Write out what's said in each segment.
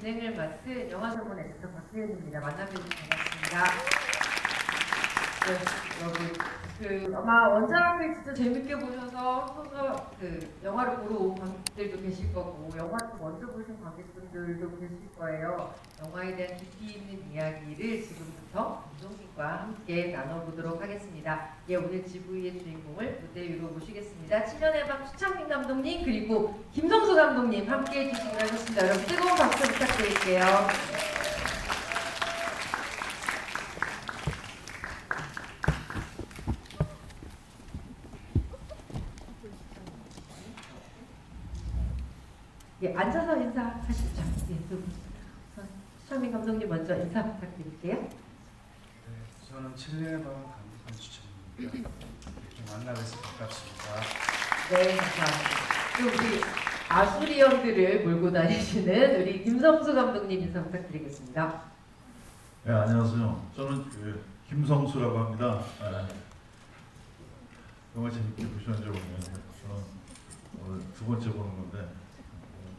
진행을 맡은 영화설문 에디터 박혜은입니다. 만나뵈주셔서 반갑습니다. 네, 여러분, 아마 원작을 진짜 재밌게 보셔서 소설, 영화를 보러 온 관객들도 계실 거고, 영화를 먼저 보신 관객분들도 계실 거예요. 영화에 대한 깊이 있는 이야기를 지금부터 김종민과 함께 나눠보도록 하겠습니다. 예, 오늘 GV의 주인공을 무대 위로 모시겠습니다. 7년의 밤 추창민 감독님 그리고 김성수 감독님 함께 해주시기 바라겠습니다. 여러분 뜨거운 박수 부탁드릴게요. 예, 앉아서 인사하시죠. 예, 추창민 감독님 먼저 인사 부탁드릴게요. 네, 저는 7년의 밤 감독관 추천입니다. 이렇게 만나뵈서 반갑습니다. 네, 감사합니다. 또 우리 아수리언들을 몰고 다니시는 우리 김성수 감독님 인사 부탁드리겠습니다. 네, 안녕하세요. 저는 김성수라고 합니다. 영화 재밌게 보셨는지 모르겠는데 저는 오늘 두 번째 보는 건데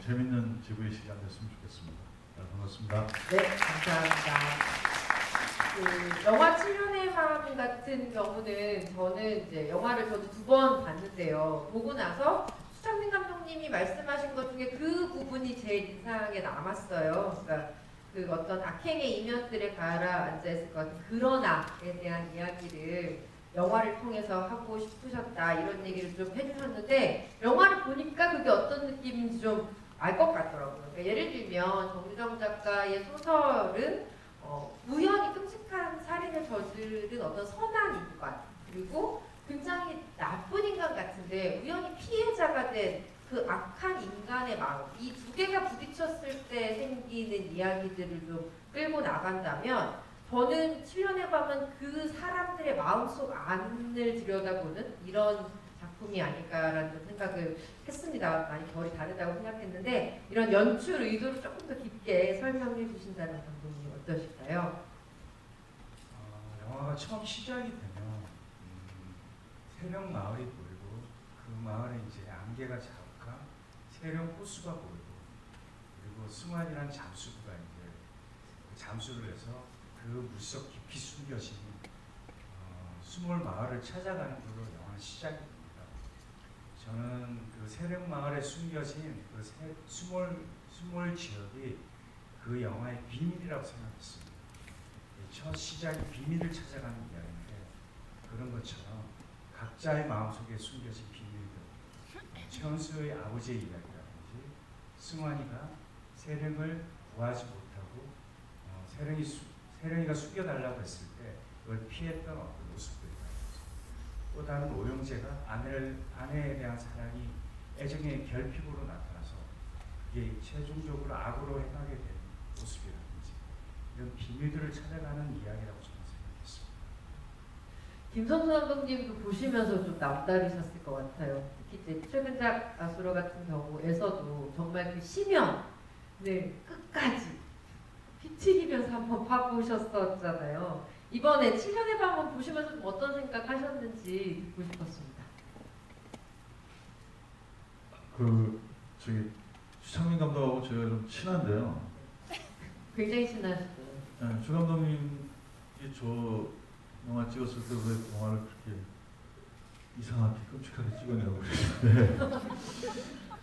재밌는 GV 시간 됐으면 좋겠습니다. 네, 반갑습니다. 네, 감사합니다. 영화 7년의 밤 같은 경우는 저는 이제 영화를 저도 2번 봤는데요. 보고 나서 추창민 감독님이 말씀하신 것 중에 그 부분이 제일 인상에 남았어요. 그러니까 그 어떤 악행의 이면들에 가라앉아 있을 것 같은 그러나에 대한 이야기를 영화를 통해서 하고 싶으셨다 이런 얘기를 좀 해주셨는데 영화를 보니까 그게 어떤 느낌인지 좀 알 것 같더라고요. 그러니까 예를 들면 정유정 작가의 소설은 우연히 끔찍한 살인을 저지른 어떤 선한 인간 그리고 굉장히 나쁜 인간 같은데 우연히 피해자가 된 그 악한 인간의 마음 이 두 개가 부딪혔을 때 생기는 이야기들을 좀 끌고 나간다면 저는 7년의 밤은 그 사람들의 마음속 안을 들여다보는 이런 작품이 아닐까라는 생각을 했습니다. 많이 결이 다르다고 생각했는데 이런 연출 의도를 조금 더 깊게 설명해 주신다면 감독님 어떠실까요? 영화가 처음 시작이 되면 세령 마을이 보이고 그 마을에 이제 안개가 자욱한 세령 호수가 보이고 그리고 승환이라는 잠수부가 이제 그 잠수를 해서 그 물속 깊이 숨겨진 수몰 마을을 찾아가는 걸로 영화는 시작이 됩니다. 저는 그 세령 마을에 숨겨진 그 수몰 지역이 그 영화의 비밀이라고 생각했습니다. 첫 시작이 비밀을 찾아가는 이야기인데 그런 것처럼 각자의 마음속에 숨겨진 비밀들 최은수의 아버지의 이야기라든지 승환이가 세령을 구하지 못하고 세령이가 숨겨달라고 했을 때 그걸 피했던 어떤 모습들이라든지 또 다른 오영재가 아내에 대한 사랑이 애정의 결핍으로 나타나서 그게 최종적으로 악으로 행하게 된 모습이라든지 이런 비밀들을 찾아가는 이야기라고 저는 생각했습니다. 김성수 감독님도 보시면서 좀 남다르셨을 것 같아요. 특히 이제 최근작 아수라 같은 경우에서도 정말 그 심연을 끝까지 피 튀기면서 한번 파보셨었잖아요. 이번에 7년의 밤을 보시면서 좀 어떤 생각 하셨는지 듣고 싶었습니다. 추창민 감독하고 제가 좀 친한데요. 굉장히 친하시죠. 네, 주 감독님이 저 영화 찍었을 때 왜 영화를 그렇게 이상하게 끔찍하게 찍었냐고 그러는데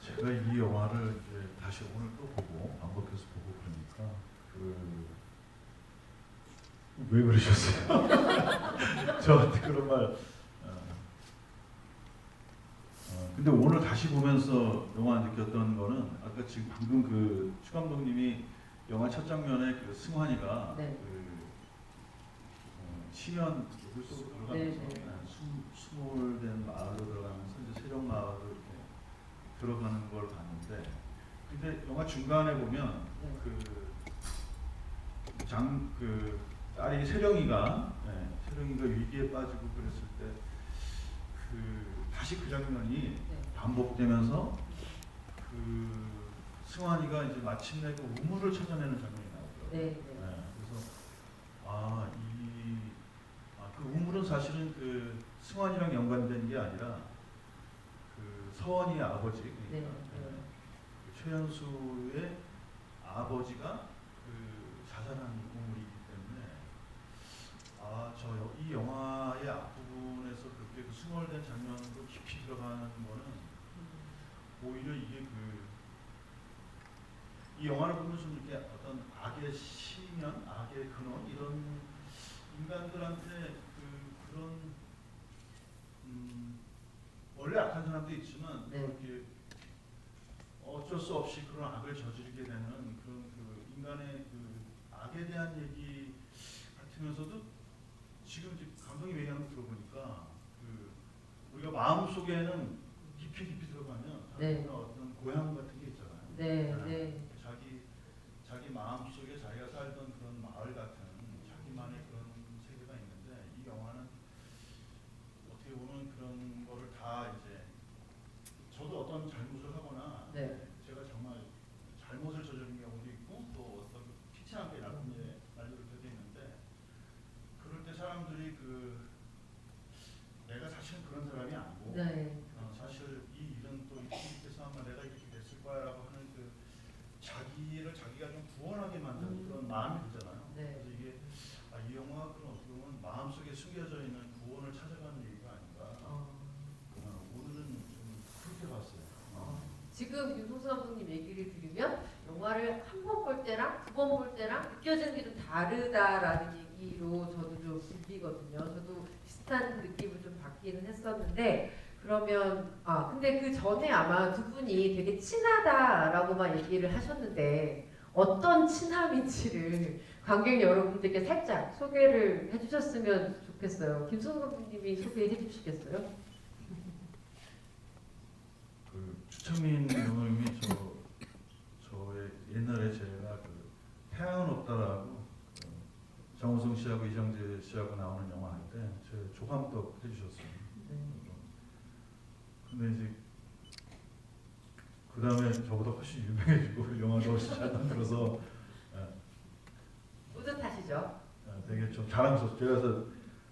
제가 이 영화를 이제 다시 오늘 또 보고 반복해서 보고 그러니까 왜 그러셨어요? 저한테 그런 말. 근데 오늘 다시 보면서 영화 느꼈던 거는 아까 지금 방금 추 감독님이 영화 첫 장면에 그 승환이가 네. 심연 물속으로 들어가면서 수몰된 마을로 들어가면서 이제 세령 마을로 이렇게 들어가는 걸 봤는데 근데 영화 중간에 보면 딸이 세령이가 위기에 빠지고 그랬을 때 다시 그 장면이 반복되면서 승환이가 이제 마침내 그 우물을 찾아내는 장면이 나오더라고요. 그래서 그 우물은 사실은 그 승환이랑 연관된 게 아니라 그 서원이의 아버지 그러니까 최연수의 아버지가 그 자살한 인물이기 때문에 이 영화의 앞부분에서 그렇게 그 스몰된 장면으로 깊이 들어가는 거는 오히려 이게 이 영화를 보면 좀 이렇게 어떤 악의 시면, 악의 근원 이런 인간들한테 그런 원래 악한 사람도 있지만 네. 이렇게 어쩔 수 없이 그런 악을 저지르게 되는 그런 인간의 악에 대한 얘기 같으면서도 지금 감독님 얘기하는 거 들어보니까 우리가 마음 속에는 깊이 들어가면 네. 어떤 고향 같은 게 있잖아요. 네, 네. 자기 마음 속에 자기가 살던 그런 마을 같은 자기만의 그런 세계가 있는데 이 영화는 어떻게 보면 그런 거를 다 이제 저도 어떤 잘못을 하거나 네. 제가 정말 잘못을 저지른 경우도 있고 또 어떤 피치 않게 나쁜 일에 날려들 때도 있는데 그럴 때 사람들이 내가 사실 그런 사람이 아니고 네. 사실 이 일은 또 이렇게서 아마 내가 이렇게 됐을 거야라고 하는 자기가 좀 구원하게 만드는 그런 마음이 들잖아요. 네. 그래서 이게 이 영화가 그런 어떻게 보면 마음속에 숨겨져 있는 구원을 찾아가는 얘기가 아닌가. 오늘은 좀 그렇게 봤어요. 지금 윤성수 감독님 얘기를 들으면 영화를 한 번 볼 때랑 두 번 볼 때랑 느껴지는 게 좀 다르다라는 얘기로 저도 좀 들리거든요. 저도 비슷한 느낌을 좀 받기는 했었는데 그러면 근데 그 전에 아마 두 분이 되게 친하다라고만 얘기를 하셨는데 어떤 친함인지를 관객 여러분들께 살짝 소개를 해주셨으면 좋겠어요. 김성수 감독님이 소개해 주시겠어요? 추창민 감독님이 저의 옛날에 제가 태양은 없다라고 정우성 씨하고 이정재 씨하고 나오는 영화 할 때 제 조감독 해주셨어요. 근데 이제 그 다음에 저보다 훨씬 유명해지고 영화도 훨씬 잘 만들어서 뿌듯하시죠? 되게 좀 자랑스러워. 제가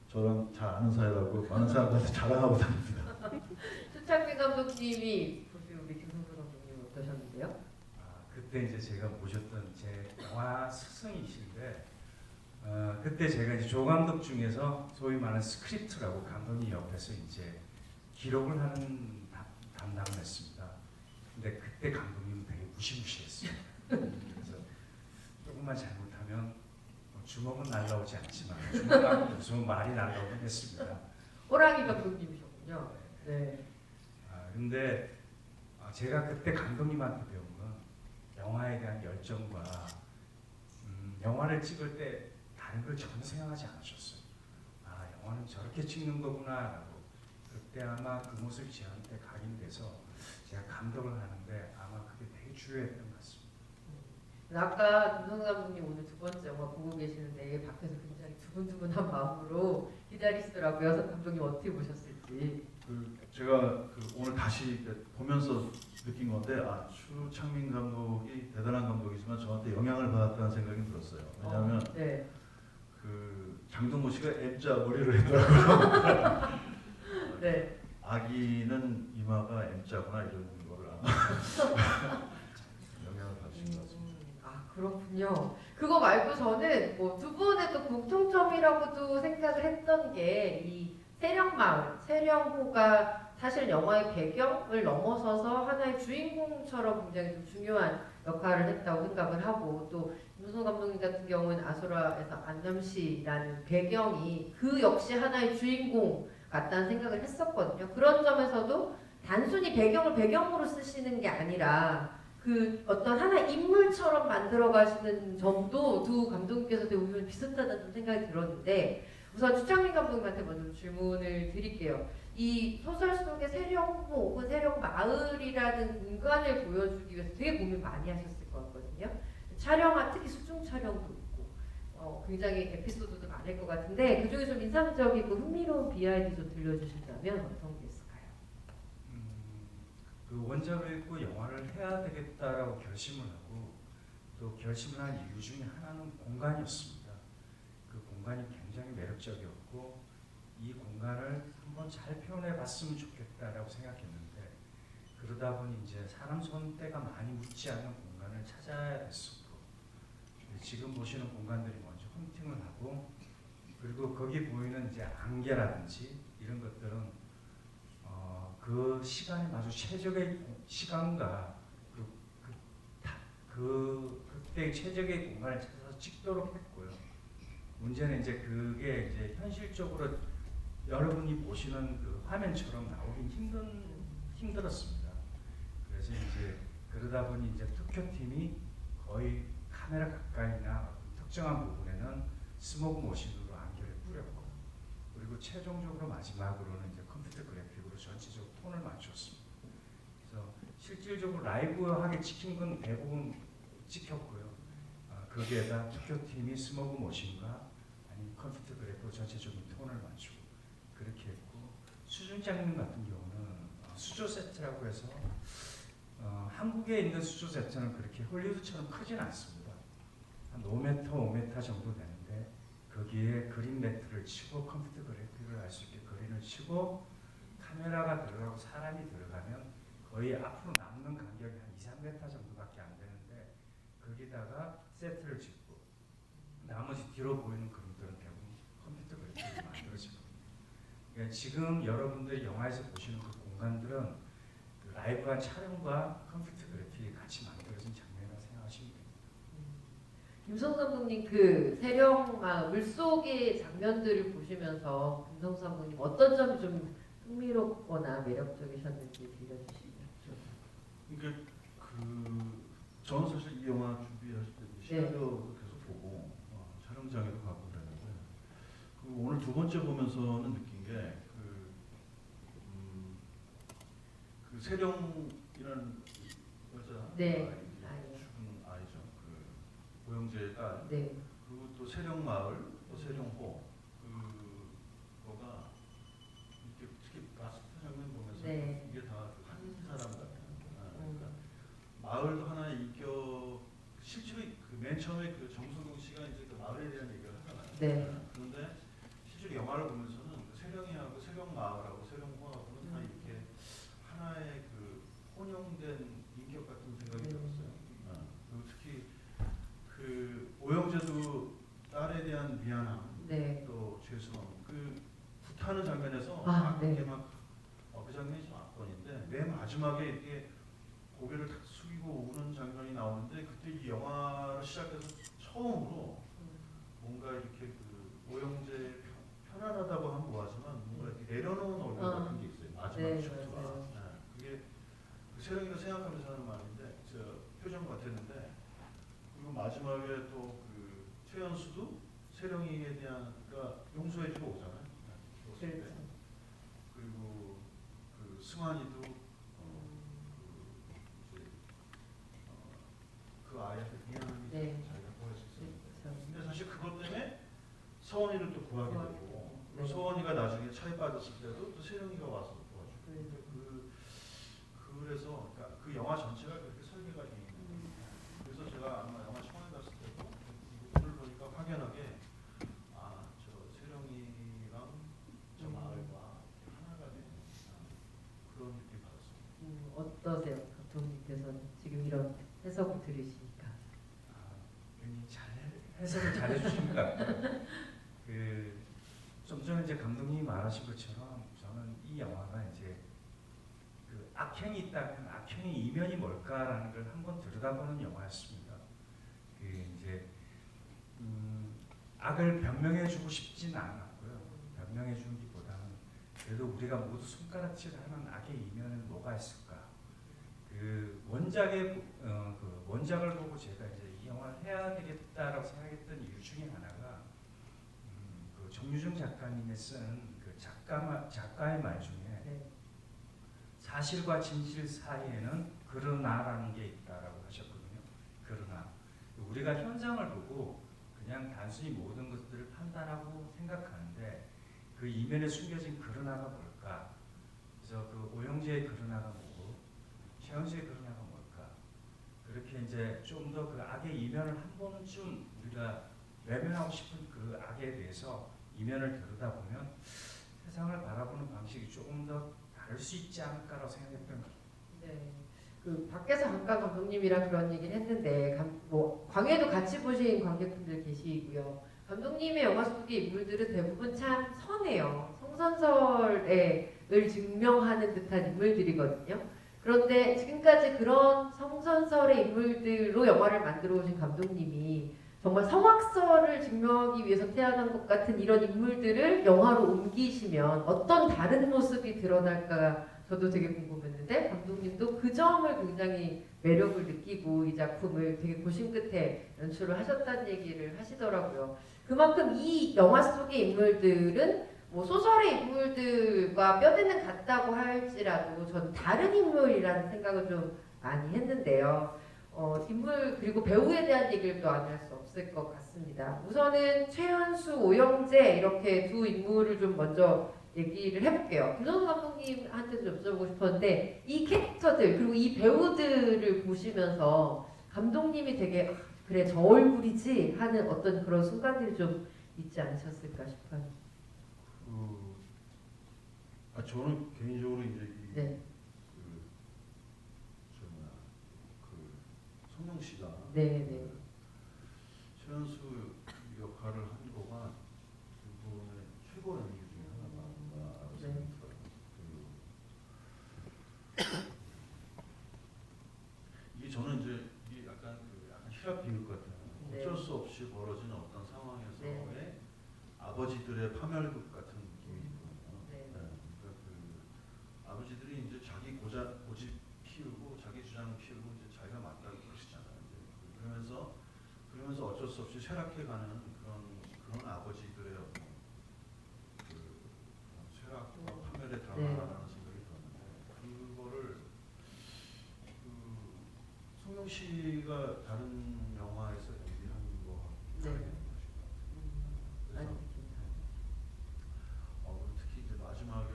저랑 잘 아는 사이라고 많은 사람들한테 자랑하고 다닙니다. 추창민 감독님이 보시 우리 김성수 감독님 어떠셨는데요? 그때 이제 제가 모셨던 제 영화 스승이신데 그때 제가 이제 조 감독 중에서 소위 말하는 스크립트라고 감독님 옆에서 이제 기록을 하는 담당을 했습니다. 근데 그때 감독님은 되게 무시무시했어요. 그래서 조금만 잘못하면 주먹은 날라오지 않지만 주먹하고 무슨 말이 날라오긴 했습니다. 호랑이 감독님이셨군요. 네. 근데 제가 그때 감독님한테 배운 건 영화에 대한 열정과 영화를 찍을 때 다른 걸 전혀 생각하지 않으셨어요. 영화는 저렇게 찍는 거구나라고. 그때 아마 그 모습이 저한테 각인돼서 제가 감독을 하는데 아마 그게 되게 중요했던 것 같습니다. 아까 김성수 감독님 오늘 두 번째 영화 보고 계시는데 밖에서 굉장히 두근두근한 마음으로 기다리시더라고요. 감독님 어떻게 보셨을지. 제가 오늘 다시 보면서 느낀 건데 추창민 감독이 대단한 감독이지만 저한테 영향을 받았다는 생각이 들었어요. 왜냐하면 네. 장동건 씨가 M자 머리를 했더라고요. 네. 아기는 이마가 M자구나 이런 거를 영향을 받으신 것 같습니다. 그렇군요. 그거 말고 저는 뭐 두 분의 또 공통점이라고도 생각을 했던 게 이 세령마을, 세령호가 사실 영화의 배경을 넘어서서 하나의 주인공처럼 굉장히 좀 중요한 역할을 했다고 생각을 하고 또 김성수 감독님 같은 경우는 아수라에서 안남시라는 배경이 그 역시 하나의 주인공 같다는 생각을 했었거든요. 그런 점에서도 단순히 배경을 배경으로 쓰시는 게 아니라 그 어떤 하나의 인물처럼 만들어 가시는 점도 두 감독님께서 되게 보면 비슷하다는 생각이 들었는데 우선 추창민 감독님한테 먼저 질문을 드릴게요. 이 소설 속의 세령호 혹은 세령마을이라는 공간을 보여주기 위해서 되게 고민 많이 하셨을 것 같거든요. 특히 수중 촬영도 있고 굉장히 에피소드도 많을 것 같은데 그중에 좀 인상적이고 흥미로운 비하인드 좀 들려주신다면 어떤 게 있을까요? 그 원작을 읽고 영화를 해야 되겠다라고 결심을 하고 또 결심을 한 이유 중에 하나는 공간이었습니다. 그 공간이 굉장히 매력적이었고 이 공간을 한번 잘 표현해 봤으면 좋겠다라고 생각했는데 그러다 보니 이제 사람 손때가 많이 묻지 않는 공간을 찾아야 됐었고 지금 보시는 공간들이 먼저 헌팅을 하고, 그리고 거기 보이는 이제 안개라든지 이런 것들은 그 시간이 마주 최적의 시간과 그때 최적의 공간을 찾아서 찍도록 했고요. 문제는 이제 그게 이제 현실적으로 여러분이 보시는 그 화면처럼 나오긴 힘들었습니다. 그래서 이제 그러다 보니 이제 특효팀이 거의 카메라 가까이나 특정한 부분에는 스모그 모션으로 안개를 뿌렸고, 그리고 최종적으로 마지막으로는 이제 컴퓨터 그래픽으로 전체적으로 톤을 맞췄습니다. 그래서 실질적으로 라이브하게 찍힌 건 대부분 찍혔고요. 거기에다 특효팀이 스모그 모션과 아니면 컴퓨터 그래픽으로 전체적인 톤을 맞추고 그렇게 했고, 수중 장면 같은 경우는 수조 세트라고 해서 한국에 있는 수조 세트는 그렇게 헐리우드처럼 크진 않습니다. 한 5m, 5m 정도 되는데 거기에 그린 매트를 치고 컴퓨터 그래픽을 할 수 있게 그린을 치고 카메라가 들어가고 사람이 들어가면 거의 앞으로 남는 간격이 한 2, 3m 정도밖에 안 되는데 거기다가 세트를 짓고 나머지 뒤로 보이는 그림들은 대부분 컴퓨터 그래픽으로 만들어진 겁니다. 그러니까 지금 여러분들이 영화에서 보시는 그 공간들은 그 라이브한 촬영과 컴퓨터 그래픽이 같이 만들어진 장면이라고 생각하시면 됩니다. 김성수 감독님 그 세령마을 물속의 장면들을 보시면서 김성수 감독님 어떤 점이 좀 흥미롭거나 매력적이셨는지 들려주시면 좋겠습니다. 그러니까 저는 사실 이 영화 준비하실 때 시나리오도 계속 보고 촬영장에도 가고 그랬는데 오늘 두 번째 보면서는 느낀 게 그 세령이라는 여자 네. 죽은 아이죠. 그 고영재의 딸. 네. 그리고 또 세령마을, 또 세령호 그거가 이렇게 특히 마스터 장면 보면서 네. 이게 다 한 사람 같아요. 그러니까 마을도 하나의 인격. 실제로 맨 처음에 그 정석용 씨가 이제 그 마을에 대한 얘기를 하잖아요. 네. 그런데 실제로 영화를 보면서는 그 세령이하고 세령마을하고 세령호하고는 다 이렇게 하나의 그 혼용된 인격 같은 생각이 들었어요. 그리고 특히 그 오영재도 딸에 대한 미안함, 네. 또 죄송함, 그 굿하는 장면에서 네. 이렇게 그 장면이 좀 압권인데 맨 마지막에 이렇게 고개를 탁 숙이고 우는 장면이 나오는데 그때 이 영화를 시작해서 처음으로 뭔가 이렇게 그 오영재 편안하다고 하면 뭐하지만 뭔가 이렇게 내려놓은 얼굴 같은 게 있어요. 마지막 네, 셔츠가. 맞아요. 그게 그 세령이가 생각하면서 하는 말인데 저 표정 같았는데, 그리고 마지막에 또 그 최연수도 세령이에 대한 그러니까 용서해주고 오잖아요. 그렇죠. 그리고 그 승환이도 그 아이한테 미안함이 네. 자기가 보여줄 수 있는데, 그렇죠. 근데 사실 그것 때문에 서원이를 또 구하게 되고, 네. 서원이가 나중에 차에 빠졌을 때도 또 세령이가 와서 도와주고. 네. 그래서 그러니까 그 영화 전체가 그렇게 설계가 돼 있는 거예요. 그래서 제가 아마 영화 처음에 봤을 때도 오늘 보니까 확연하게 저 세령이랑 저 마을과 하나가 되는 그런 느낌 받았습니다. 어떠세요, 감독님께서는 지금 이런 해석을 들으시니까? 굉장히 해석을 잘 해주신 것 같고요. 좀 전에 이제 감독님이 말하신 것처럼 저는 이 영화가 이제 그 악행이 있다면 악행의 이면이 뭘까라는 걸 한번 들여다보는 영화였습니다. 그 이제 악을 변명해주고 싶진 않았고요. 변명해주기보다는 그래도 우리가 모두 손가락질하는 악의 이면은 뭐가 있을까? 그 원작의 그 원작을 보고 제가 이제 이 영화를 해야 되겠다라고 생각했던 이유 중에 하나가 그 정유정 작가님이 쓴 그 작가의 말 중에 네. 사실과 진실 사이에는 그러나라는 게 있다라고 하셨거든요. 그러나 우리가 현상을 보고 그냥 단순히 모든 것들을 판단하고 생각하는데 그 이면에 숨겨진 그러나가 뭘까? 그래서 그 오영재의 그러나가 뭐고 최연수의 그러나가 뭘까? 그렇게 이제 좀 더 그 악의 이면을 한 번쯤 우리가 외면하고 싶은 그 악에 대해서 이면을 들여다보면 세상을 바라보는 방식이 조금 더 다를 수 있지 않을까라고 생각했던 거예요. 네. 그 밖에서 잠깐 감독님이랑 그런 얘기를 했는데 뭐 광해도 같이 보신 관객분들 계시고요. 감독님의 영화 속의 인물들은 대부분 참 선해요. 성선설을 증명하는 듯한 인물들이거든요. 그런데 지금까지 그런 성선설의 인물들로 영화를 만들어 오신 감독님이 정말 성악설을 증명하기 위해서 태어난 것 같은 이런 인물들을 영화로 옮기시면 어떤 다른 모습이 드러날까 저도 되게 궁금했는데 감독님도 그 점을 굉장히 매력을 느끼고 이 작품을 되게 고심 끝에 연출을 하셨다는 얘기를 하시더라고요. 그만큼 이 영화 속의 인물들은 뭐 소설의 인물들과 뼈대는 같다고 할지라도 저는 다른 인물이라는 생각을 좀 많이 했는데요. 인물 그리고 배우에 대한 얘기를 또 안 할 수 없을 것 같습니다. 우선은 최연수, 오영재 이렇게 두 인물을 좀 먼저 얘기를 해볼게요. 김정은 감독님한테 좀 여쭤보고 싶었는데 이 캐릭터들 그리고 이 배우들을 보시면서 감독님이 되게 그래 저 얼굴이지 하는 어떤 그런 순간들이 좀 있지 않으셨을까 싶어요. 저는 개인적으로 이제 이 네, 성룡 씨가 네, 네. 최연수 역할을 한 거가 그분의 최고 연기 중에 하나가 네. 생각이 들어요. 이게 저는 이제 이게 약간 희락 비극 같은 네. 어쩔 수 없이 벌어지는 어떤 상황에서의 네. 아버지들의 파멸극 같은 느낌이 있거든요. 네. 그러니까 그 아버지들이 이제 자기 고집 피우고 자기 주장 피우고 이제 자기가 맞다고 그러시잖아요. 이제 그러면서 어쩔 수 없이 쇠락해가는 그런 아버지들의 어떤 쇠락과 파멸에 당하는 생각이 들었는데 그거를 송영 씨가 다른 영화에서 연기한 거 네. 그래서 특히 이제 마지막에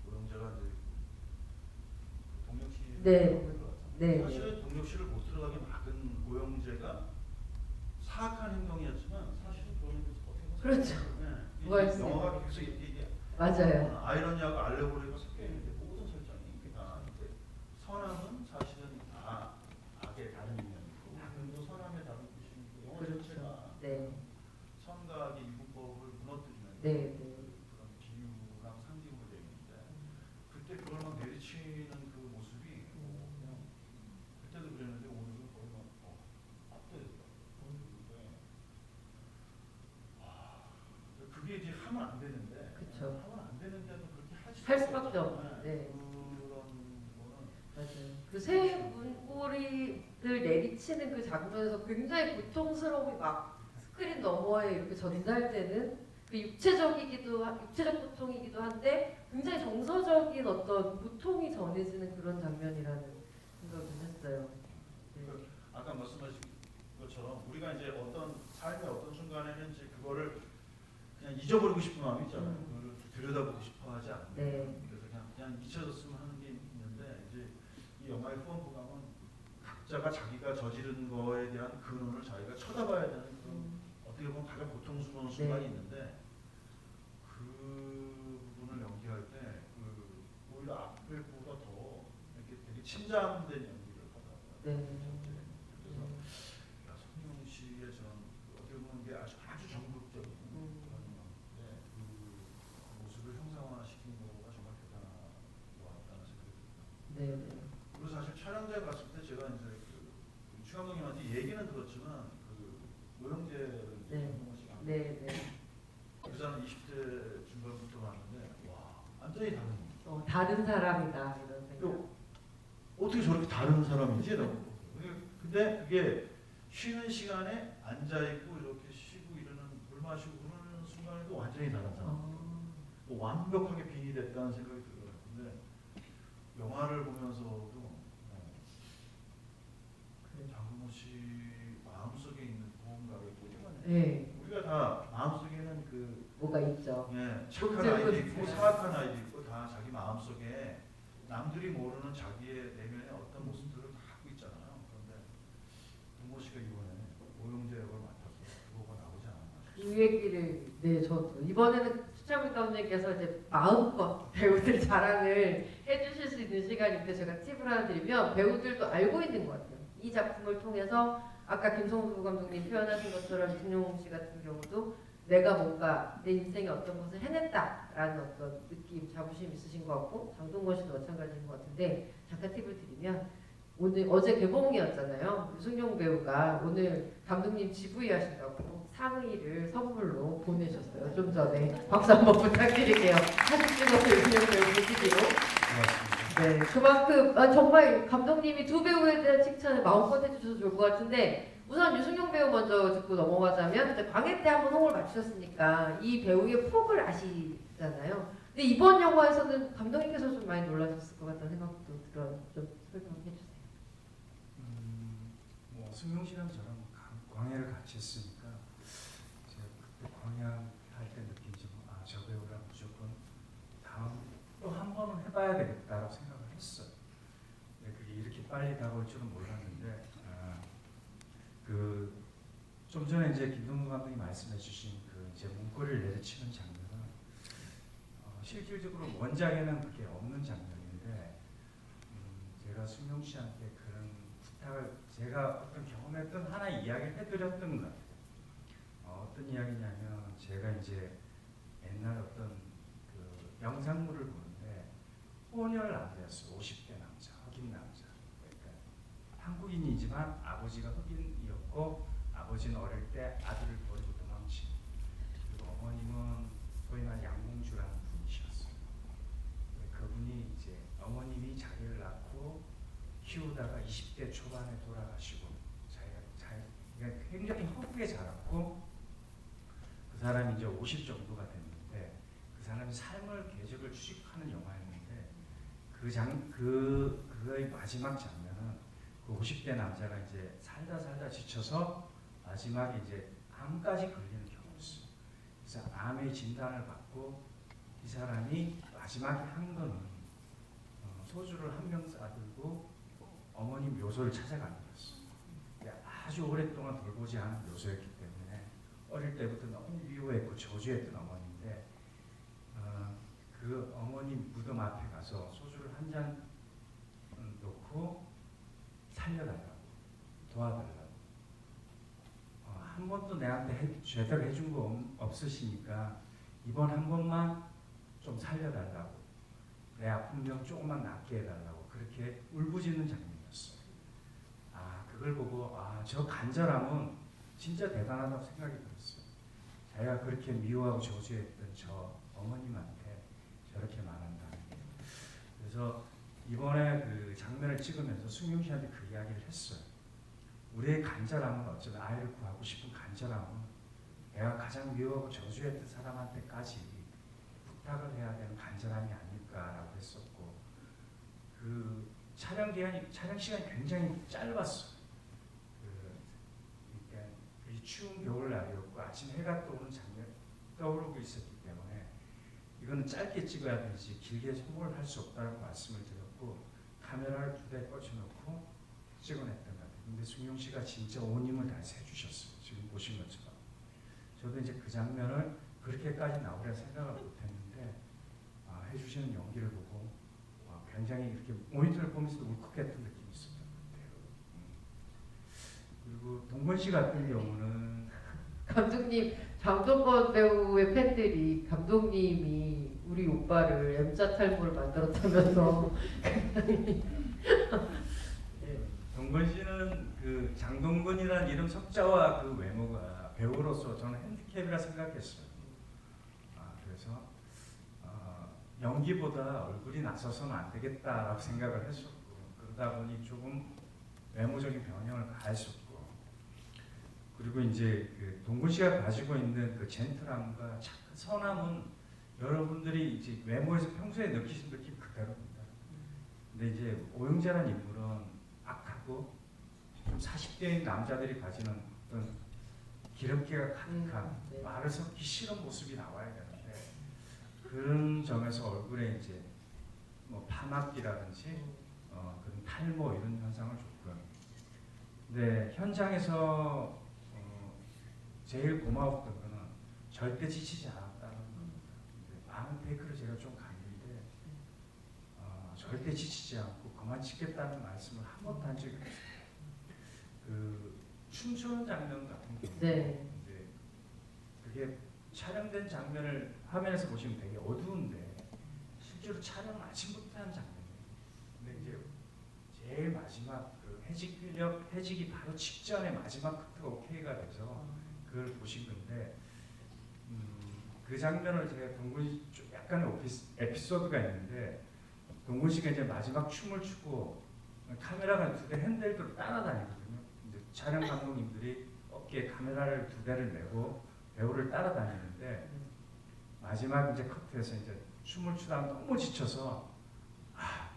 오영재가 이제 동혁 씨 네. 네. 사실은 동혁 씨를 못 들어가게 막은 오영재가 사악한 행동이었지만 사실은 그거는 어떻게 보면 그렇죠. 네. 영화가 계속 이게 맞아요. 아이러니하고 알레고리가 섞여 있는데 모든 설정이 다 이제 선함은 사실은 다 악의 다른 면이고 악도 선함의 다른 뜻이고 영화 그렇죠. 전체가 네. 선각의 이분법을 무너뜨리는 네. 네. 그런 비유랑 상징으로 되어 있는데 그때 그걸 막 내리치는 그 모습이 그냥 그때도 그랬는데 오늘은 거의 막 압도되더라고요. 그게 이제 하면 안 되는데 그쵸. 하면 안 되는데도 그렇게 할 수밖에 없죠. 네. 그런 거는 맞아요. 그 새 문고리를 내리치는 그 장면에서 굉장히 고통스러움이 막 스크린 너머에 이렇게 전달되는 그 육체적 고통이기도 한데 굉장히 정서적인 어떤 고통이 전해지는 그런 장면이라는 생각을 했어요. 네. 아까 말씀하신 것처럼 우리가 이제 어떤 삶의 어떤 순간에는 이제 그거를 그냥 잊어버리고 싶은 마음이 있잖아요. 그걸 들여다보고 싶어하지 않는. 네. 그래서 그냥 잊혀졌으면 하는 게 있는데 이제 이 영화의 후원부 가면 각자가 자기가 저지른 거에 대한 근원을 자기가 쳐다봐야 되는 그런 어떻게 보면 가장 고통스러운 순간이 있는데 그 부분을 연기할 때 오히려 앞에 보다 더 이렇게 되게 침잠된 연기를 하더라고요. 네. 그래서 손흥민 씨의 저는 어떻게 보면 이게 아주 전극적인 그런 건데 그 모습을 형상화시킨 거가 정말 대단한 것 같다는 생각이 듭니다. 네. 그리고 사실 촬영장에 갔을 때 제가 이제 추 감독님한테 얘기는 들었지만 오영재를 네. 한 번씩 안 네. 네. 그 사람 20대 중반부터 왔는데 와 완전히 다른 다른 사람이다 이런 생각. 어떻게 저렇게 다른 사람이지? 근데 그게 쉬는 시간에 앉아있고 이렇게 쉬고 이러는 물 마시고 그러는 순간에도 완전히 다른 사람. 완벽하게 빙의됐다는 생각이 들어요. 근데 영화를 보면서도 장근호 씨 마음속에 있는 무언가를 네. 우리가 다 마음속에는 뭐가 있죠. 착한 아이도 있고 사악한 아이도 있고 다 자기 마음속에 남들이 모르는 자기의 내면의 어떤 모습들을 다 갖고 있잖아요. 그런데 동모 씨가 이번에 오영재 역을 맡아서 그거가 나오지 않았나. 그 얘기를 저도 이번에는 수창민 감독님께서 이제 마음껏 배우들 자랑을 해주실 수 있는 시간인데 제가 팁을 하나 드리면 배우들도 알고 있는 것 같아요. 이 작품을 통해서 아까 김성수 감독님 표현하신 것처럼 김용웅 씨 같은 경우도 내가 뭔가 내 인생에 어떤 것을 해냈다라는 어떤 느낌, 자부심 있으신 것 같고 장동건 씨도 마찬가지인 것 같은데 잠깐 팁을 드리면 오늘 어제 개봉이었잖아요. 유승용 배우가 오늘 감독님 GV 하신다고 상의를 선물로 보내셨어요. 좀 전에 박수 한번 부탁드릴게요. 사진 찍어서 유승용 배우 보시기로. 고맙습니다. 네, 그만큼 정말 감독님이 두 배우에 대한 칭찬을 마음껏 해주셔서 좋을 것 같은데 우선 유승용 배우 먼저 짚고 넘어가자면 이제 광해 때 한번 호흡을 맞추셨으니까 이 배우의 폭을 아시잖아요. 근데 이번 영화에서는 감독님께서 좀 많이 놀라셨을 것 같다는 생각도 들어요. 좀 설명해 주세요. 뭐 승용 씨랑 저랑 광해를 같이 했으니까 제가 그때 광해 할 때 느낀 점, 저 배우랑 무조건 다음 또 한 번은 해봐야 되겠다라고 생각을 했어요. 근데 그게 이렇게 빨리 다가올 줄은 몰랐는데 그 좀 전에 이제 김동근 감독이 말씀해주신 그 이제 문고리를 내리치는 장면은 실질적으로 원작에는 그게 없는 장면인데 제가 승용 씨한테 그런 부탁을 제가 어떤 경험했던 하나의 이야기를 해드렸던 것 같아요. 어떤 이야기냐면 제가 이제 옛날 어떤 그 영상물을 보는데 혼혈 남자였어요. 50대 남자, 흑인 남자. 그러니까 한국인이지만 아버지가 흑인이었고 아버지는 어릴 때 아들을 버리고 도망친 그리고 어머님은 소위 말해 양봉주라는 분이셨어요. 그분이 이제 어머님이 자기를 낳고 키우다가 20대 초반에 돌아가시고 자기가 굉장히 허구에 자랐고 그 사람이 이제 50 정도가 됐는데 그 사람이 삶을 궤적을 추직하는 영화였는데 그의 마지막 장면은 그 50대 남자가 이제 살다 지쳐서 마지막에 이제 암까지 걸리는 경우였어요. 그래서 암의 진단을 받고 이 사람이 마지막에 한 거는 소주를 한 병 싸들고 어머님 묘소를 찾아가는 거였어요. 아주 오랫동안 돌보지 않은 묘소였기 때문에 어릴 때부터 너무 미워했고 저주했던 어머니인데 그 어머님 무덤 앞에 가서 소주를 한 잔 놓고 살려달라고 도와달라고 한 번도 내한테 제대로 해준 거 없으시니까 이번 한 번만 좀 살려달라고 내 아픈 병 조금만 낫게 해달라고 그렇게 울부짖는 장면이었어요. 그걸 보고 저 간절함은 진짜 대단하다고 생각이 들었어요. 자기가 그렇게 미워하고 저주했던 저 어머님한테 저렇게 말한다는 게. 그래서 이번에 그 장면을 찍으면서 승용 씨한테 그 이야기를 했어요. 우리의 간절함은 어쩌면 아이를 구하고 싶은 간절함은 내가 가장 미워하고 저주했던 사람한테까지 부탁을 해야 되는 간절함이 아닐까라고 했었고 그 촬영 시간이 굉장히 짧았어요. 그러니까 이 추운 겨울날이었고 아침 해가 떠오르는 장면 떠오르고 있었기 때문에 이거는 짧게 찍어야 되지 길게 소모를 할 수 없다고 말씀을 드렸고 카메라를 2대 꽂혀놓고 찍어냈던 것 같아요. 근데 승용 씨가 진짜 온 힘을 다해서 해주셨어요. 지금 보신 것처럼. 저도 이제 그 장면을 그렇게까지 나오려 생각을 못했는데 해주시는 연기를 보고 굉장히 이렇게 모니터를 보면서 울컥했던 느낌이 있었던 것 같아요. 그리고 동건 씨 같은 경우는 감독님, 장동건 배우의 팬들이 감독님이 우리 오빠를 M자 탈모를 만들었다면서 동건 씨는 그 장동건이라는 이름 석자와 그 외모가 배우로서 저는 핸디캡이라 생각했어요. 그래서 연기보다 얼굴이 나서서는 안 되겠다라고 생각을 했었고 그러다 보니 조금 외모적인 변형을 가했었고 그리고 이제 그 동근 씨가 가지고 있는 그 젠틀함과 착한 선함은 여러분들이 이제 외모에서 평소에 느끼신 느낌 그대로입니다. 근데 이제 오영재라는 인물은 악하고 좀 40대인 남자들이 가지는 어떤 기름기가 가득한 말을 섞기 싫은 모습이 나와야 되는데 그런 점에서 얼굴에 이제 뭐 파막기라든지 그런 탈모 이런 현상을 줬고요. 근데 현장에서 제일 고마웠던 거는 절대 지치지 않았다는 겁니다. 많은 테이크를 제가 좀 갔는데 절대 지치지 않고 그만 찍겠다는 말씀을 한 번도 한 적이 없어요. 그 춤추는 장면 같은 경우 네. 이제 그게 촬영된 장면을 화면에서 보시면 되게 어두운데 실제로 촬영 아침부터 한 장면이에요. 근데 이제 제일 마지막 그 해직이 바로 직전에 마지막 커트가 오케이가 돼서 그걸 보신 건데 그 장면을 제가 동근 씨 약간의 에피소드가 있는데 동근 씨가 이제 마지막 춤을 추고 카메라가 2대 핸들도 따라다니거든요. 이제 촬영 감독님들이 어깨에 카메라를 2대를 메고 배우를 따라다니는데 마지막 이제 커트에서 이제 춤을 추다가 너무 지쳐서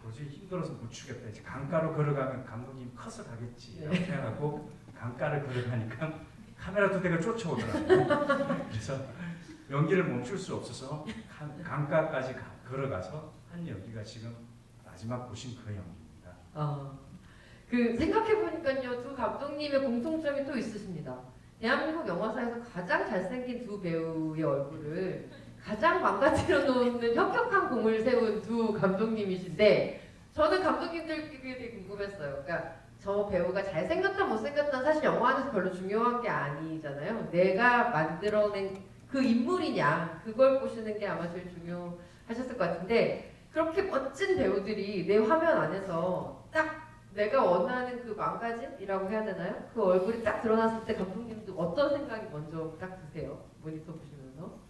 도저히 힘들어서 못 추겠다. 이제 강가로 걸어가면 감독님 컷을 하겠지 라고 생각하고 강가를 걸어가니까 카메라 2대가 쫓아오더라고요. 그래서 연기를 멈출 수 없어서 강가까지 걸어가서 한 연기가 지금 마지막 보신 그 연기입니다. 그 생각해보니까요, 두 감독님의 공통점이 또 있으십니다. 대한민국 영화사에서 가장 잘생긴 두 배우의 얼굴을 가장 망가뜨려 놓는 혁혁한 공을 세운 두 감독님이신데, 저는 감독님들끼리 되게 궁금했어요. 그러니까 저 배우가 잘생겼다 못생겼다 사실 영화 안에서 별로 중요한 게 아니잖아요. 내가 만들어낸 그 인물이냐, 그걸 보시는 게 아마 제일 중요하셨을 것 같은데, 그렇게 멋진 배우들이 내 화면 안에서 딱 내가 원하는 그 망가짐이라고 해야 되나요? 그 얼굴이 딱 드러났을 때 감독님도 어떤 생각이 먼저 딱 드세요? 모니터 보시면서?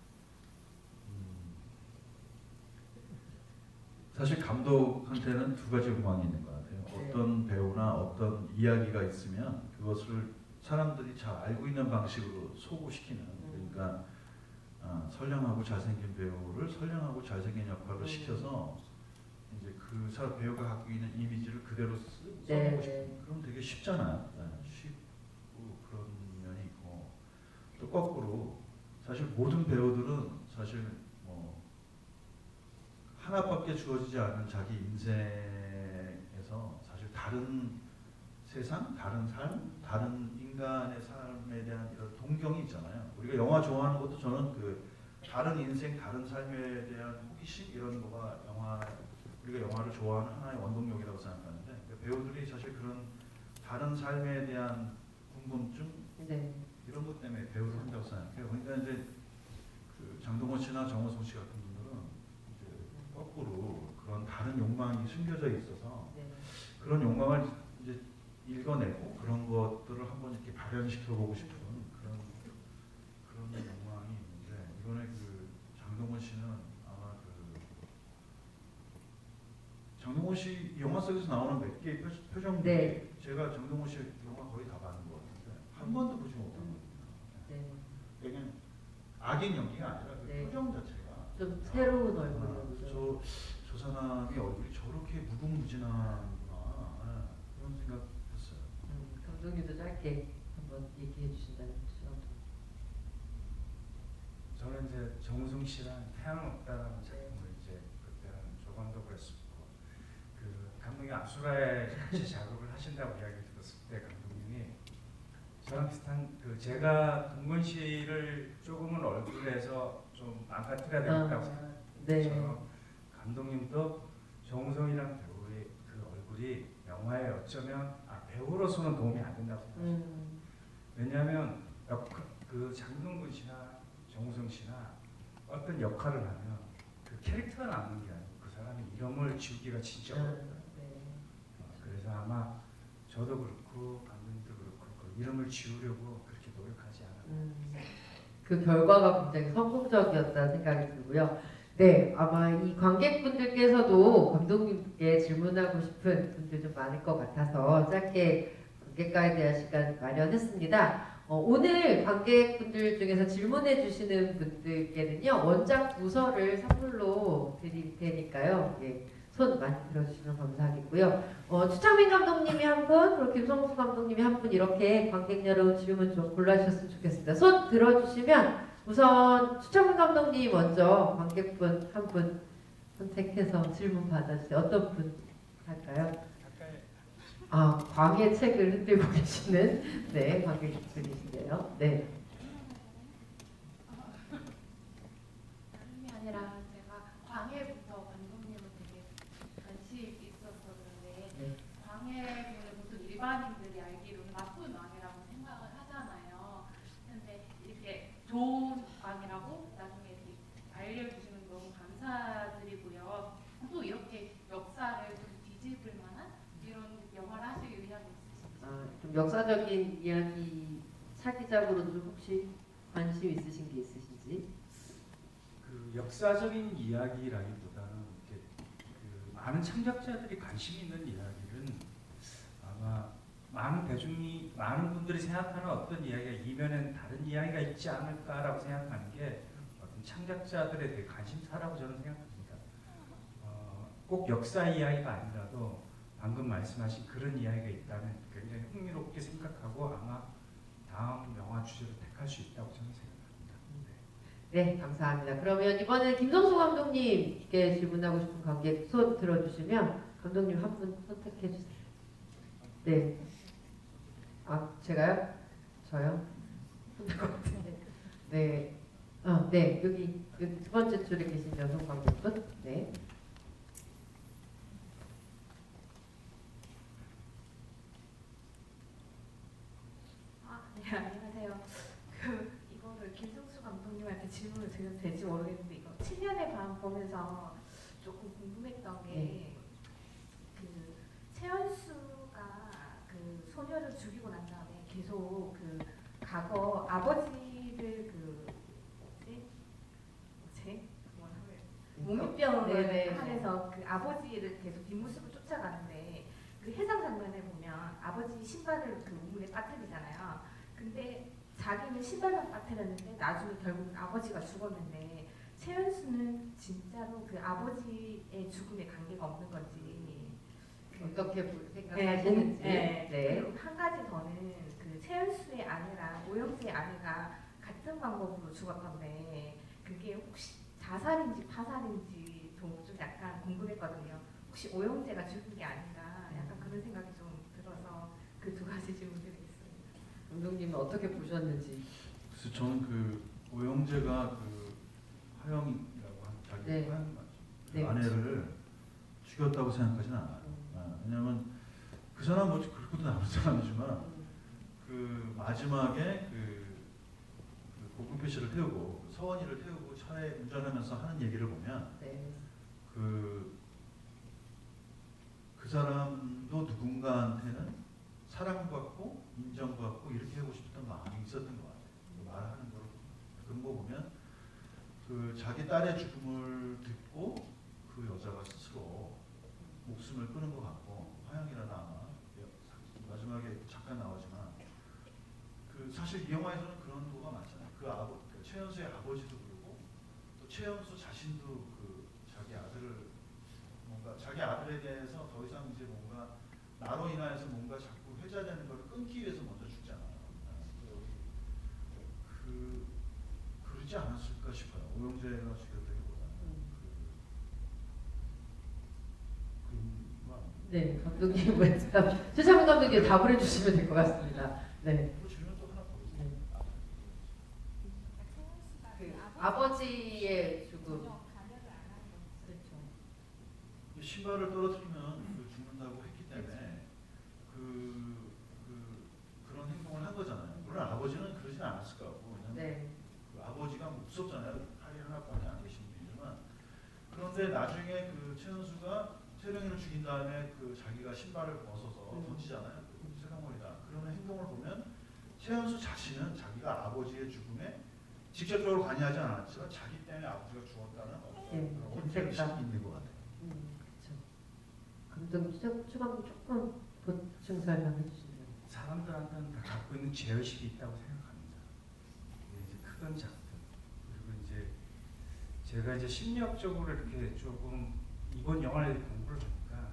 사실 감독한테는 두 가지 욕망이 있는 것 같아요. 네. 어떤 배우나 어떤 이야기가 있으면 그것을 사람들이 잘 알고 있는 방식으로 소구시키는, 그러니까 선량하고 잘생긴 배우를 선량하고 잘생긴 역할로 시켜서 이제 그 사람 배우가 갖고 있는 이미지를 그대로 써보고 싶은, 그럼 되게 쉽잖아요. 쉽고 그런 면이 있고, 또 거꾸로 사실 모든 배우들은 사실 뭐 하나밖에 주어지지 않은 자기 인생에서 사실 다른 세상, 다른 삶, 다른 인간의 삶에 대한 이런 동경이 있잖아요. 우리가 영화 좋아하는 것도 저는 그 다른 인생, 다른 삶에 대한 호기심 이런 거가 우리가 영화를 좋아하는 하나의 원동력이라고 생각하는데, 배우들이 사실 그런 다른 삶에 대한 궁금증 이런 것 때문에 배우를 한다고 생각해요. 그러니까 이제 그 장동건 씨나 정호성 씨 같은 분들은 이제 거꾸로 그런 다른 욕망이 숨겨져 있어서 그런 욕망을 이제 읽어내고 그런 것들을 한번 이렇게 발현시켜 보고 싶은 그런 욕망이 있는데, 이번에 그 장동건 씨는 아마 그 장동건 씨 영화 속에서 나오는 몇 개의 표정들이 제가 장동건 씨 영화 거의 다 봤는 것 같은데 한 번도 보지 못한 거거든요. 그냥 악인 연기가 아니라 그 표정 자체가 좀 새로운 얼굴이죠. 저 사람이 얼굴이 저렇게 무궁무진하구나, 그런 생각했어요. 감독님도 짧게 한번 얘기해 주신다면. 저는 이제 정우성 씨랑 태양은 없다라는 작품을 이제 그때는 조감독을 했었고, 그 감독이 아수라에 같이 작업을 하신다고 이야기 들었을 때 감독님이 저랑 비슷한 그 제가 동근 씨를 조금은 얼굴에서 좀 망가뜨려야 되겠다고 생각했죠. 감독님도 정우성이랑 배우의 그 얼굴이 영화에 어쩌면 배우로서는 도움이 안 된다고 생각합니다. 왜냐하면 그 장동건 씨나 정우성 씨나 어떤 역할을 하면 그 캐릭터가 남는 게 아니고 그 사람의 이름을 지우기가 진짜 어렵다. 그래서 아마 저도 그렇고 감독님도 그렇고 그 이름을 지우려고 그렇게 노력하지 않았나. 그 결과가 굉장히 성공적이었다는 생각이 들고요. 네, 아마 이 관객분들께서도 감독님께 질문하고 싶은 분들 좀 많을 것 같아서 짧게 관객과에 대한 시간 마련했습니다. 오늘 관객분들 중에서 질문해 주시는 분들께는요, 원작 부서를 선물로 드릴 테니까요. 손 많이 들어주시면 감사하겠고요. 추창민 감독님이 한 분, 그리고 김성수 감독님이 한 분, 이렇게 관객 여러분 질문 좀 골라주셨으면 좋겠습니다. 손 들어주시면 우선 추창민 감독님이 먼저 관객분 한 분 선택해서 질문 받아주세요. 어떤 분 할까요? 광의 책을 흔들고 계시는 관객분이신데요. 다름이 아니라 제가 역사적인 이야기 차기작으로도 혹시 관심 있으신 게 있으신지? 그 역사적인 이야기라기보다는 이렇게 그 많은 창작자들이 관심 있는 이야기는 아마 많은 분들이 생각하는 어떤 이야기가 이면엔 다른 이야기가 있지 않을까라고 생각하는 게 어떤 창작자들에 대해 관심사라고 저는 생각합니다. 꼭 역사 이야기가 아니라도 방금 말씀하신 그런 이야기가 있다면 굉장히 흥미롭게 생각하고 아마 다음 영화 주제로 택할 수 있다고 저는 생각합니다. 네, 감사합니다. 그러면 이번에 김성수 감독님께 질문하고 싶은 관객 손 들어주시면 감독님 한 분 선택해 주세요. 네. 아, 제가요? 저요? 혼날 것 같은데. 네. 네. 여기 두 번째 줄에 계신 여성 관객분. 네. 네, 안녕하세요. 이거를 김성수 감독님한테 질문을 드려도 될지 모르겠는데 이거 7년의 밤 보면서 조금 궁금했던 게 그 최연수가 그 소녀를 죽이고 난 다음에 계속 그 과거 아버지를 몽유병을 네네. 하면서 그 아버지를 계속 뒷모습을 쫓아가는데 그 해상 장면에 보면 아버지 신발을 그 우물에 빠뜨리잖아요. 근데 자기는 신발만 빠뜨렸는데 나중에 결국 아버지가 죽었는데 최연수는 진짜로 그 아버지의 죽음에 관계가 없는 건지 어떻게 생각하시는지. 네. 네. 그리고 한 가지 더는 그 최연수의 아내랑 오영재의 아내가 같은 방법으로 죽었던데 그게 혹시 자살인지 파살인지 좀 약간 궁금했거든요. 혹시 오영재가 죽은 게 아닌가 약간 그런 생각이 좀 들어서 그 두 가지 질문 드리겠습니다. 감독님은 어떻게 보셨는지. 그래서 저는 그 오영재가 그 화영이라고 한 자기 네. 화영 그 네. 아내를 죽였다고 생각하지는 않아요. 왜냐하면 그 사람 뭐 그렇게도 나쁜 사람이지만 그 마지막에 그 고금표 씨를 태우고 서원이를 태우고 차에 운전하면서 하는 얘기를 보면 네. 그 사람도 누군가한테는 사랑받고 인정받고 이렇게 하고 싶었던 마음이 있었던 것 같아요. 말하는 걸 그런 거 보면 그 자기 딸의 죽음을 듣고 그 여자가 스스로 목숨을 끊은 것 같고 화영이라는 아마 마지막에 잠깐 나오지만 그 사실 이 영화에서는 그런 도가 많잖아요. 그 최연수의 아버지도 그러고 또 최연수 자신도 그 자기 아들에 대해서 더 이상 이제 뭔가 나로 인하여서 뭔가 자꾸 회자되는 걸 끊기 위해서 먼저 죽잖아요. 그러지 않았을까 싶어요. 오영재가 죽였다기보다는 네, 감독님 최창훈 감독님 답을 해주시면 될 것 같습니다. 네. 그 질문 또 하나 더 있어요. 네. 그 아버지의 죽음. 그렇죠. 신발을 떨어뜨리면 죽는다고 했기 때문에 그런 행동을 한 거잖아요. 물론 아버지는 그러진 않았을 거고 왜냐면 네. 그 아버지가 무섭잖아요. 팔이 하나밖에 안 계신 분이지만 그런데 나중에 그 최은수가 태령이를 죽인 다음에 그 자기가 신발을 벗어서 던지잖아요. 세상머리다. 그런 행동을 보면 최은수 자신은 자기가 아버지의 죽음에 직접적으로 관여하지 않았지만 자기 때문에 아버지가 죽었다는 어떤 원죄의식이 있는 것 같아요. 그렇죠. 감독님 추가로 조금 보충 설명해 주시면. 사람들한테는 다 갖고 있는 죄의식이 있다고 생각합니다. 이제 크던 작든 그리고 이제 제가 이제 심리학적으로 이렇게 조금 이번 영화를 공부를 하니까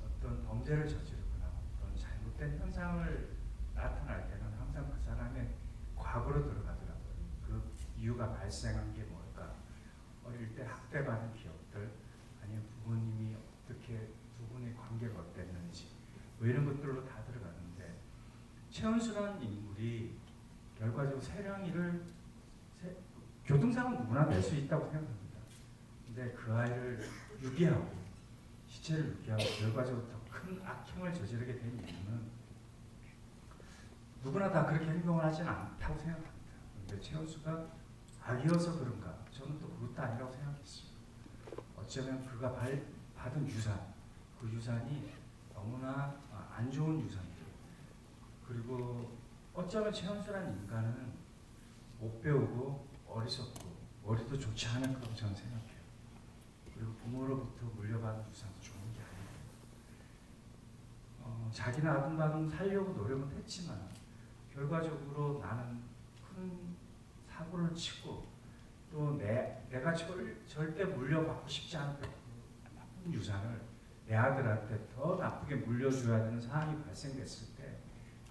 어떤 범죄를 저지르거나 어떤 잘못된 현상을 나타날 때는 항상 그 사람의 과거로 들어가더라고요. 그 이유가 발생한 게 뭘까? 어릴 때 학대받은 기억들, 아니면 부모님이 어떻게 두 분의 관계가 어땠는지 뭐 이런 것들로 다 들어가는데 최은수라는 인물이 결과적으로 세령이를 교통사고는 누구나 낼 수 있다고 생각합니다. 근데 그 아이를 유기하고 시체를 유기하고 결과적으로 더 큰 악행을 저지르게 된 이유는 누구나 다 그렇게 행동을 하지는 않다고 생각합니다. 그런데 최은수가 악이어서 그런가? 저는 또 그것도 아니라고 생각했습니다. 어쩌면 그가 받은 유산, 그 유산이 너무나 안 좋은 유산들, 그리고 어쩌면 최연소라는 인간은 못 배우고 어리석고 머리도 좋지 않을 거라고 저는 생각해요. 그리고 부모로부터 물려받은 유산도 좋은 게 아니에요. 자기는 아둥바둥 살려고 노력은 했지만 결과적으로 나는 큰 사고를 치고 또 내가 절대 물려받고 싶지 않은 그 나쁜 유산을 내 아들한테 더 나쁘게 물려줘야 되는 상황이 발생됐을 때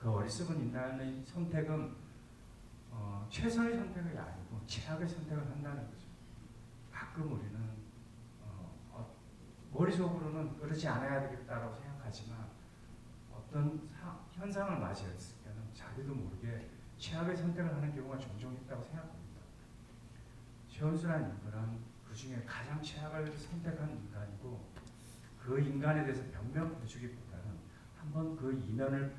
그 어리석은 인간의 선택은 최선의 선택이 아니고 최악의 선택을 한다는 거죠. 가끔 우리는 머릿속으로는 그러지 않아야 되겠다라고 생각하지만 어떤 현상을 맞이했을 때는 자기도 모르게 최악의 선택을 하는 경우가 종종 있다고 생각합니다. 최원수라는 인간은 그 중에 가장 최악을 선택한 인간이고 그 인간에 대해서 변명해주기보다는 한번 그 이면을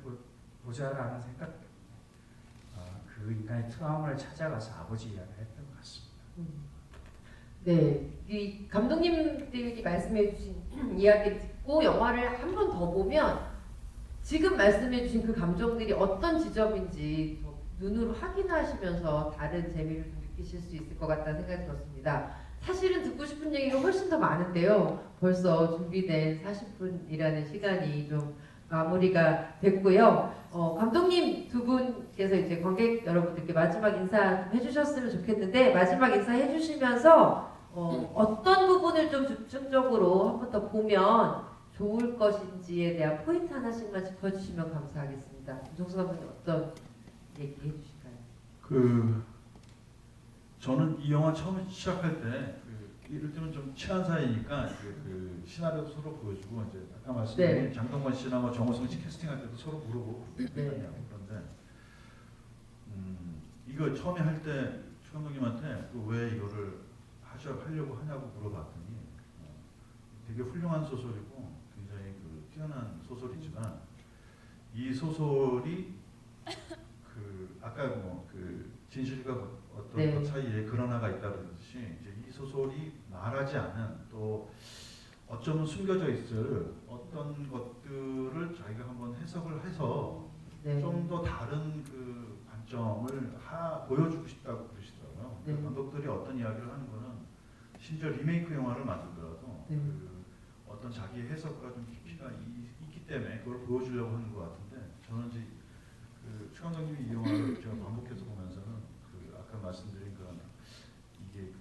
보자라는 생각 때문에 그 인간의 트라우마를 찾아가서 아버지 이야기를 했던 것 같습니다. 네, 이 감독님들이 말씀해주신 이야기 듣고 영화를 한 번 더 보면 지금 말씀해주신 그 감정들이 어떤 지점인지 더 눈으로 확인하시면서 다른 재미를 좀 느끼실 수 있을 것 같다는 생각이 들었습니다. 사실은 듣고 싶은 얘기가 훨씬 더 많은데요. 벌써 준비된 40분이라는 시간이 좀 마무리가 됐고요. 감독님 두 분께서 이제 관객 여러분들께 마지막 인사 좀 해주셨으면 좋겠는데 마지막 인사 해주시면서 어떤 부분을 좀 집중적으로 한 번 더 보면 좋을 것인지에 대한 포인트 하나씩만 짚어주시면 감사하겠습니다. 김종수 감독님 어떤 얘기 해주실까요? 저는 이 영화 처음 시작할 때 이를테면 좀 친한 사이니까 그 시나리오도 서로 보여주고 이제 아까 말씀드린 네. 장동건 씨나 뭐 정우성 씨 캐스팅할 때도 서로 물어보고 그랬거든요. 그런데 이거 처음에 할 때 최 감독님한테 왜 이거를 하려고 하냐고 물어봤더니 되게 훌륭한 소설이고 굉장히 뛰어난 소설이지만 이 소설이 아까 진실과 어떤 네. 것 사이에 그러나가 있다듯이 이제 이 소설이 말하지 않은 또 어쩌면 숨겨져 있을 어떤 것들을 자기가 한번 해석을 해서 네. 좀 더 다른 관점을 보여주고 싶다고 그러시더라고요. 네. 감독들이 어떤 이야기를 하는 거는 심지어 리메이크 영화를 만들더라도 네. 어떤 자기의 해석과 좀 깊이가 있기 때문에 그걸 보여주려고 하는 것 같은데 저는 이제 최 감독님이 이 영화를 제가 반복해서 보면서는 아까 말씀드린 그런 이게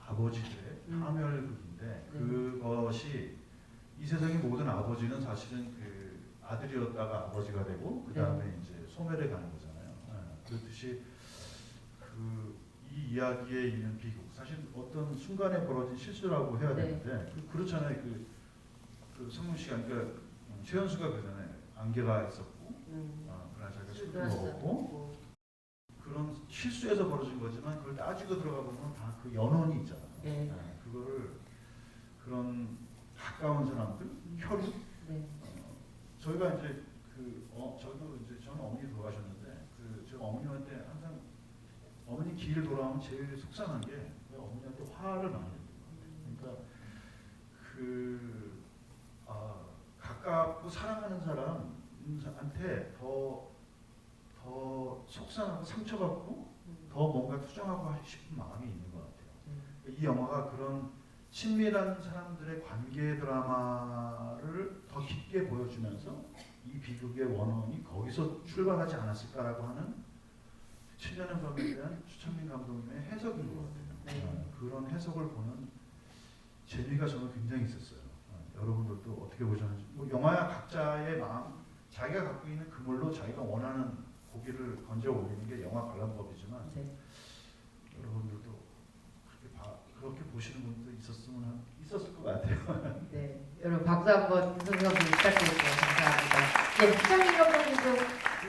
아버지들의 파멸극인데 그것이 이 세상의 모든 아버지는 사실은 아들이었다가 아버지가 되고 그 다음에 이제 소멸해 가는 거잖아요. 그렇듯이 이 이야기에 있는 비극 사실 어떤 순간에 벌어진 실수라고 해야 되는데 그렇잖아요. 성문 씨가 그러니까 최연수가 그전에 안개가 있었고 그러나 자기가 술도 먹었고 그런 실수에서 벌어진 거지만 그걸 따지고 들어가 보면 다 그 연원이 있잖아요. 네. 그거를 그런 가까운 사람들 혈육 저희가 이제 저도 이제 저는 어머니 돌아가셨는데 제가 어머니한테 항상 어머니 길 돌아오면 제일 속상한 게 어머니한테 화를 많이 내요. 그러니까 가깝고 사랑하는 사람한테 더 속상하고 상처받고 더 뭔가 투정하고 싶은 마음이 있는 것 같아요. 이 영화가 그런 친밀한 사람들의 관계 드라마를 더 깊게 보여주면서 이 비극의 원혼이 거기서 출발하지 않았을까라고 하는 7년의 밤에 대한 추천민 감독님의 해석인 것 같아요. 그런 해석을 보는 재미가 저는 굉장히 있었어요. 여러분들도 어떻게 보셨는지 영화야 각자의 마음 자기가 갖고 있는 그물로 자기가 원하는 고기를 건져 올리는 게 영화 관람법이지만 여러분들도 그렇게 보시는 분도 있었을 것 같아요. 네, 여러분 박수 한번 김성수 감독님 부탁드립니다. 감사합니다. 네, 추천민 감독님도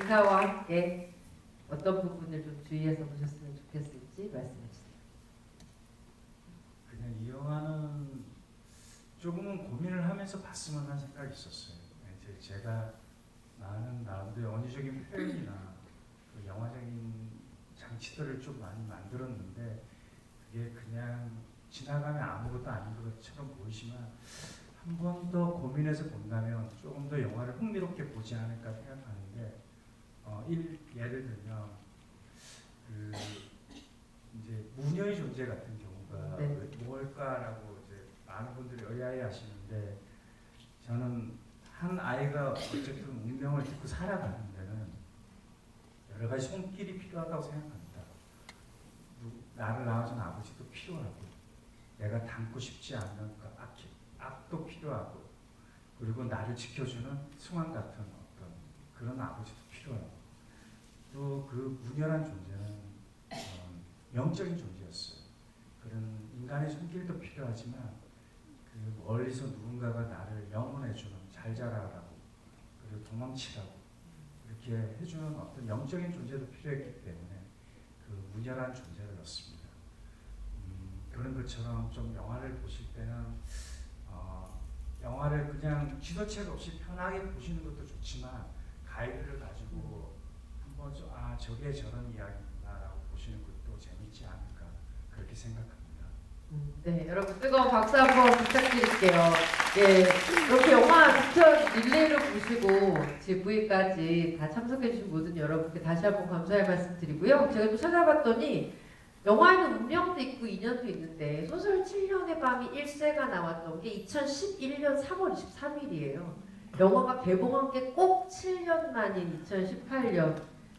인사와 함께 어떤 부분을 좀 주의해서 보셨으면 좋겠을지 말씀해 주세요. 그냥 이 영화는 조금은 고민을 하면서 봤으면 하는 생각이 있었어요. 이제 제가 나름대로 언어적인 표현이나 영화적인 장치들을 좀 많이 만들었는데 그게 그냥 지나가면 아무것도 아닌 것처럼 보이지만 한 번 더 고민해서 본다면 조금 더 영화를 흥미롭게 보지 않을까 생각하는데 예를 들면 그 이제 무녀의 존재 같은 경우가 네. 뭘까라고 이제 많은 분들이 의아해하시는데 저는 한 아이가 어쨌든 운명을 딛고 살아가는 데는 여러 가지 손길이 필요하다고 생각합니다. 나를 낳아준 아버지도 필요하고 내가 닮고 싶지 않는 그 악도 필요하고 그리고 나를 지켜주는 승환 같은 어떤 그런 아버지도 필요하고 또 그 무녀란 존재는 영적인 존재였어요. 그런 인간의 손길도 필요하지만 그 멀리서 누군가가 나를 영원해주는 잘 자라라고 그리고 도망치라고 이렇게 해주는 어떤 영적인 존재도 필요했기 때문에 그 무녀란 존재를 넣습니다. 그런 것처럼 좀 영화를 보실 때는 영화를 그냥 지도책 없이 편하게 보시는 것도 좋지만 가이드를 가지고 한번 저게 저런 이야기구나라고 보시는 것도 재밌지 않을까 그렇게 생각합니다. 네, 여러분 뜨거운 박수 한번 부탁드릴게요. 예, 이렇게 영화 직접 릴레이로 보시고 GV까지 다 참석해주신 모든 여러분께 다시 한번 감사의 말씀 드리고요. 제가 또 찾아봤더니 영화에는 운명도 있고 인연도 있는데 소설 7년의 밤이 1세가 나왔던 게 2011년 3월 23일이에요. 영화가 개봉한 게 꼭 7년 만인 2018년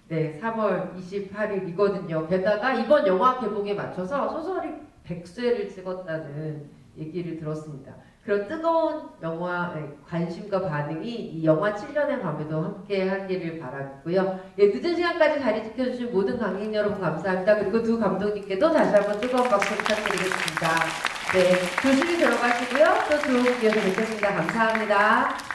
네, 3월 28일이거든요. 게다가 이번 영화 개봉에 맞춰서 소설이 100쇄를 찍었다는 얘기를 들었습니다. 그런 뜨거운 영화의 관심과 반응이 이 영화 7년의 밤에도 함께 하기를 바라고요. 예, 늦은 시간까지 자리 지켜주신 모든 관객 여러분 감사합니다. 그리고 두 감독님께도 다시 한번 뜨거운 박수 부탁드리겠습니다. 네, 조심히 들어가시고요. 또 좋은 기회에 뵙겠습니다. 감사합니다.